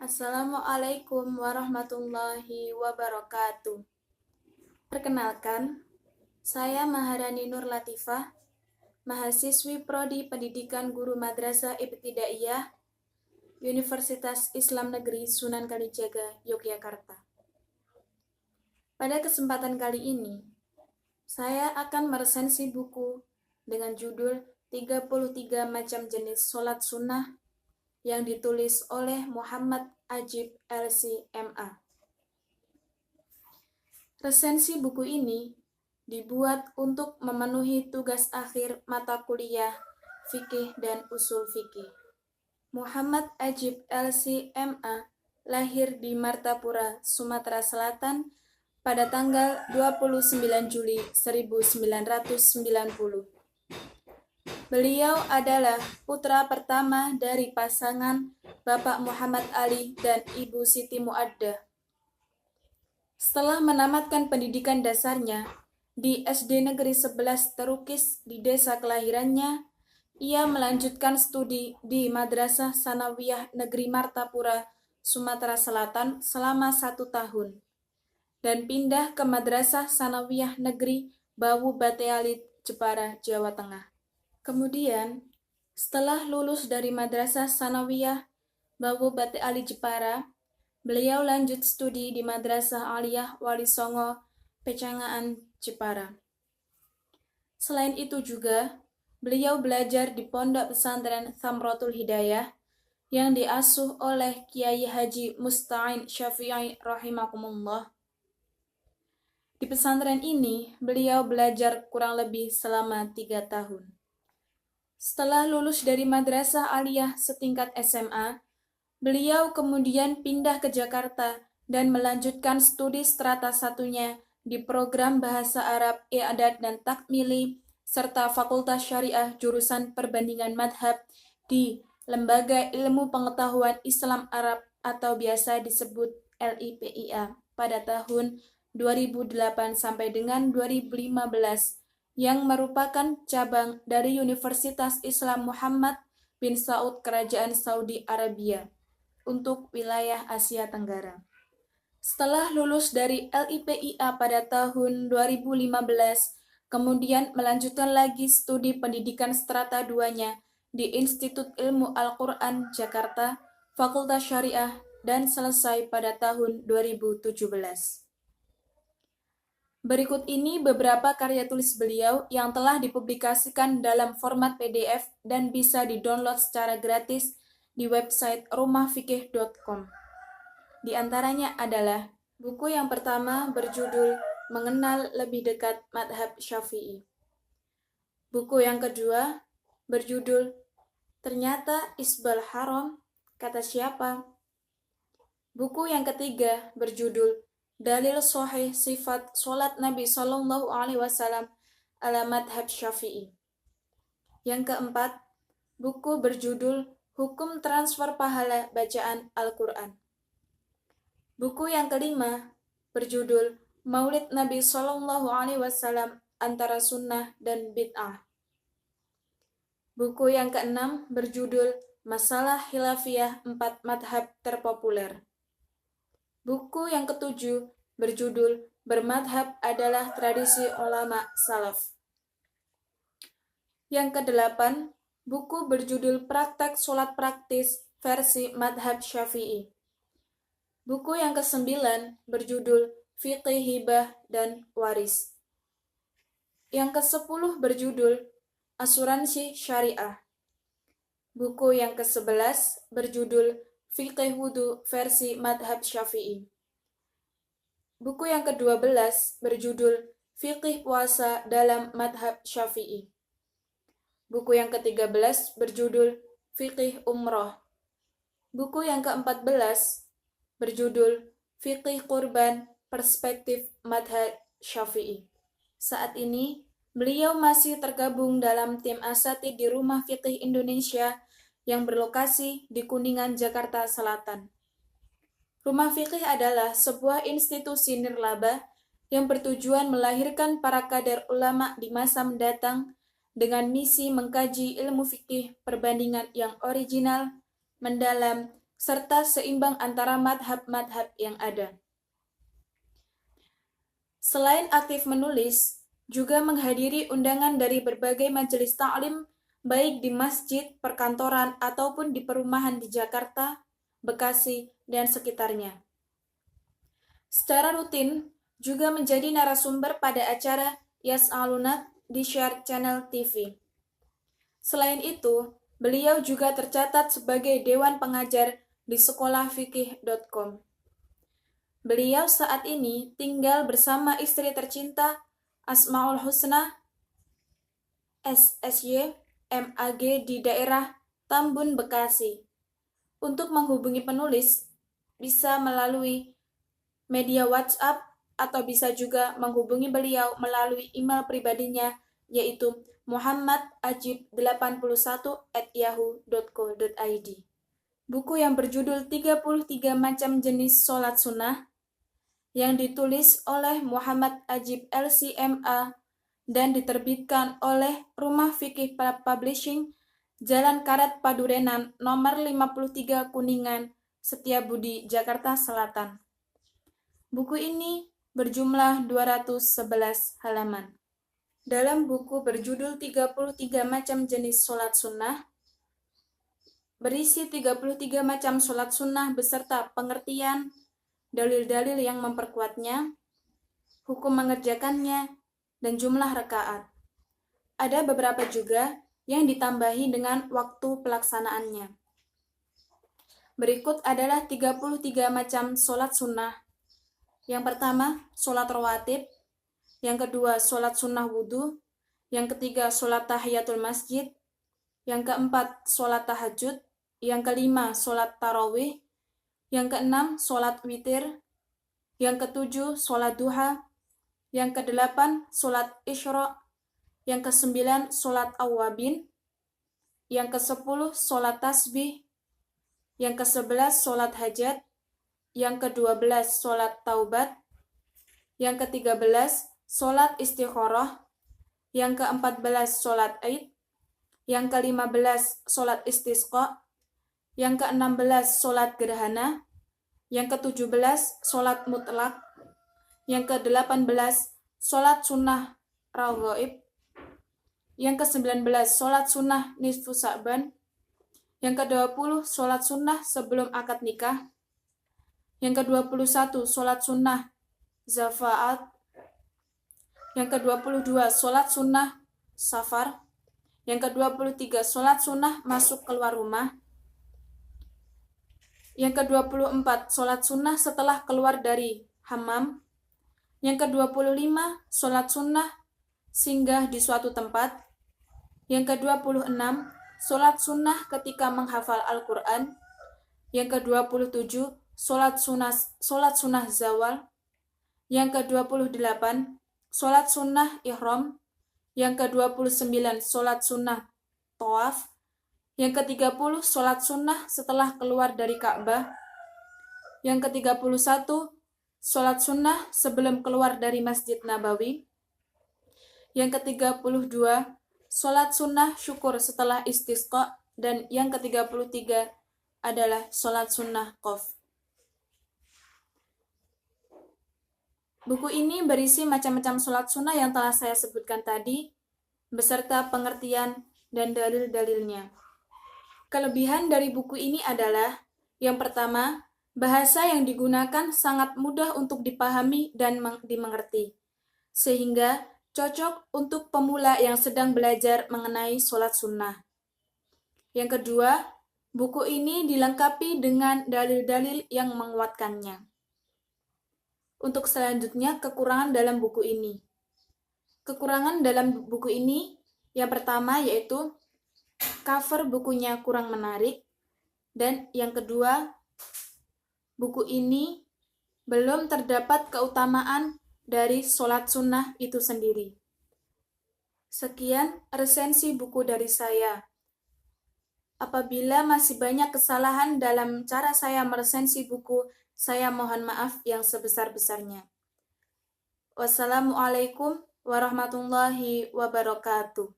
Assalamualaikum warahmatullahi wabarakatuh. Perkenalkan, saya Maharani Nur Latifah, mahasiswi Prodi Pendidikan Guru Madrasah Ibtidaiyah, Universitas Islam Negeri Sunan Kalijaga, Yogyakarta. Pada kesempatan kali ini, saya akan meresensi buku dengan judul 33 macam jenis sholat sunnah yang ditulis oleh Muhammad Ajib LC MA. Resensi buku ini dibuat untuk memenuhi tugas akhir mata kuliah Fikih dan Usul Fikih. Muhammad Ajib LC MA lahir di Martapura, Sumatera Selatan pada tanggal 29 Juli 1990. Beliau adalah putra pertama dari pasangan Bapak Muhammad Ali dan Ibu Siti Muaddah. Setelah menamatkan pendidikan dasarnya di SD Negeri 11 Terukis di desa kelahirannya, ia melanjutkan studi di Madrasah Sanawiyah Negeri Martapura, Sumatera Selatan selama 1 tahun, dan pindah ke Madrasah Sanawiyah Negeri Bawu Batealit, Jepara, Jawa Tengah. Kemudian, setelah lulus dari Madrasah Sanawiyah Bawu Batealit, Jepara, beliau lanjut studi di Madrasah Aliyah Wali Songo, Pecangaan, Jepara. Selain itu juga, beliau belajar di Pondok Pesantren Thamratul Hidayah yang diasuh oleh Kiai Haji Musta'in Syafi'i rahimakumullah. Di pesantren ini, beliau belajar kurang lebih selama 3 tahun. Setelah lulus dari Madrasah Aliyah setingkat SMA, beliau kemudian pindah ke Jakarta dan melanjutkan studi strata satunya di program Bahasa Arab, I'dad dan Takmili, serta Fakultas Syariah jurusan Perbandingan Madhab di Lembaga Ilmu Pengetahuan Islam Arab atau biasa disebut LIPIA pada tahun 2008 sampai dengan 2015, yang merupakan cabang dari Universitas Islam Muhammad bin Saud Kerajaan Saudi Arabia untuk wilayah Asia Tenggara. Setelah lulus dari LIPIA pada tahun 2015, kemudian melanjutkan lagi studi pendidikan strata 2-nya di Institut Ilmu Al-Quran Jakarta, Fakultas Syariah, dan selesai pada tahun 2017. Berikut ini beberapa karya tulis beliau yang telah dipublikasikan dalam format PDF dan bisa didownload secara gratis di website rumahfikih.com. Di antaranya adalah buku yang pertama berjudul Mengenal Lebih Dekat Madhab Syafi'i. Buku yang kedua berjudul Ternyata Isbal Haram, Kata Siapa. Buku yang ketiga berjudul Dalil Sahih Sifat Sholat Nabi Sallallahu Alaihi Wasallam ala Madhab Syafi'i. Yang keempat, buku berjudul Hukum Transfer Pahala Bacaan Al-Quran. Buku yang kelima berjudul Maulid Nabi Sallallahu Alaihi Wasallam Antara Sunnah dan Bid'ah. Buku yang keenam berjudul Masalah Khilafiyah 4 Madhab Terpopuler. Buku yang ketujuh berjudul Bermadhab Adalah Tradisi Ulama Salaf. Yang kedelapan, buku berjudul Praktek Sholat Praktis versi Madhab Syafi'i. Buku yang kesembilan berjudul Fiqih Hibah dan Waris. Yang kesepuluh berjudul Asuransi Syariah. Buku yang ke-11 berjudul Fiqih Wudu versi Madhab Syafi'i. Buku yang ke-12 berjudul Fiqih Puasa dalam Madhab Syafi'i. Buku yang ke-13 berjudul Fiqih Umroh. Buku yang ke-14 berjudul Fiqih Kurban Perspektif Madhab Syafi'i. Saat ini, beliau masih tergabung dalam tim asatidz di Rumah Fikih Indonesia yang berlokasi di Kuningan, Jakarta Selatan. Rumah Fikih adalah sebuah institusi nirlaba yang bertujuan melahirkan para kader ulama di masa mendatang dengan misi mengkaji ilmu fikih perbandingan yang original, mendalam, serta seimbang antara madhab-madhab yang ada. Selain aktif menulis, juga menghadiri undangan dari berbagai majelis ta'lim, baik di masjid, perkantoran, ataupun di perumahan di Jakarta, Bekasi, dan sekitarnya. Secara rutin, juga menjadi narasumber pada acara Yas'aluna di Share Channel TV. Selain itu, beliau juga tercatat sebagai Dewan Pengajar di sekolahfikih.com. Beliau saat ini tinggal bersama istri tercinta Asmaul Husna SSY MAG di daerah Tambun, Bekasi. Untuk menghubungi penulis, bisa melalui media WhatsApp atau bisa juga menghubungi beliau melalui email pribadinya, yaitu muhammadajib81@yahoo.co.id. Buku yang berjudul 33 Macam Jenis Sholat Sunnah yang ditulis oleh Muhammad Ajib LCMA dan diterbitkan oleh Rumah Fikih Publishing, Jalan Karet Padurenan, nomor 53 Kuningan, Setiabudi, Jakarta Selatan. Buku ini berjumlah 211 halaman. Dalam buku berjudul 33 Macam Jenis Sholat Sunnah, berisi 33 macam sholat sunnah beserta pengertian, dalil-dalil yang memperkuatnya, hukum mengerjakannya, dan jumlah rakaat. Ada beberapa juga yang ditambahi dengan waktu pelaksanaannya. Berikut adalah 33 macam sholat sunnah. Yang pertama, sholat rawatib. Yang kedua, sholat sunnah wudhu. Yang ketiga, sholat tahiyatul masjid. Yang keempat, sholat tahajud. Yang kelima, sholat tarawih. Yang keenam, sholat witir. Yang ketujuh, sholat duha. Yang kedelapan, sholat isyraq. Yang kesembilan, sholat awwabin. Yang kesepuluh, sholat tasbih. Yang kesebelas, sholat hajat. Yang kedua-belas, sholat taubat. Yang ke-13, sholat istikharah. Yang ke-14, sholat id. Yang ke-15, sholat istisqa. Yang ke-16, sholat gerhana. Yang ke-17, sholat mutlak. Yang ke-18, sholat sunnah raghaib. Yang ke-19, sholat sunnah nisfu Sa'ban. Yang ke-20, sholat sunnah sebelum akad nikah. Yang ke-21, sholat sunnah zafaat. Yang ke-22, sholat sunnah safar. Yang ke-23, sholat sunnah masuk keluar rumah. Yang ke-24, sholat sunnah setelah keluar dari hammam. Yang ke-25, sholat sunnah singgah di suatu tempat. Yang ke-26, sholat sunnah ketika menghafal Al-Quran. Yang ke-27, sholat sunnah zawal. Yang ke-28, sholat sunnah ihram. Yang ke-29, sholat sunnah tawaf. Yang ke-30, sholat sunnah setelah keluar dari Ka'bah. Yang ke-31, sholat sunnah sebelum keluar dari Masjid Nabawi. Yang ke-32, sholat sunnah syukur setelah istisqa. Dan yang ke-33 adalah sholat sunnah qaf. Buku ini berisi macam-macam sholat sunnah yang telah saya sebutkan tadi, beserta pengertian dan dalil-dalilnya. Kelebihan dari buku ini adalah, yang pertama, bahasa yang digunakan sangat mudah untuk dipahami dan dimengerti, sehingga cocok untuk pemula yang sedang belajar mengenai sholat sunnah. Yang kedua, buku ini dilengkapi dengan dalil-dalil yang menguatkannya. Untuk selanjutnya, kekurangan dalam buku ini. Kekurangan dalam buku ini, yang pertama yaitu cover bukunya kurang menarik, dan yang kedua, buku ini belum terdapat keutamaan dari sholat sunnah itu sendiri. Sekian resensi buku dari saya. Apabila masih banyak kesalahan dalam cara saya meresensi buku, saya mohon maaf yang sebesar-besarnya. Wassalamualaikum warahmatullahi wabarakatuh.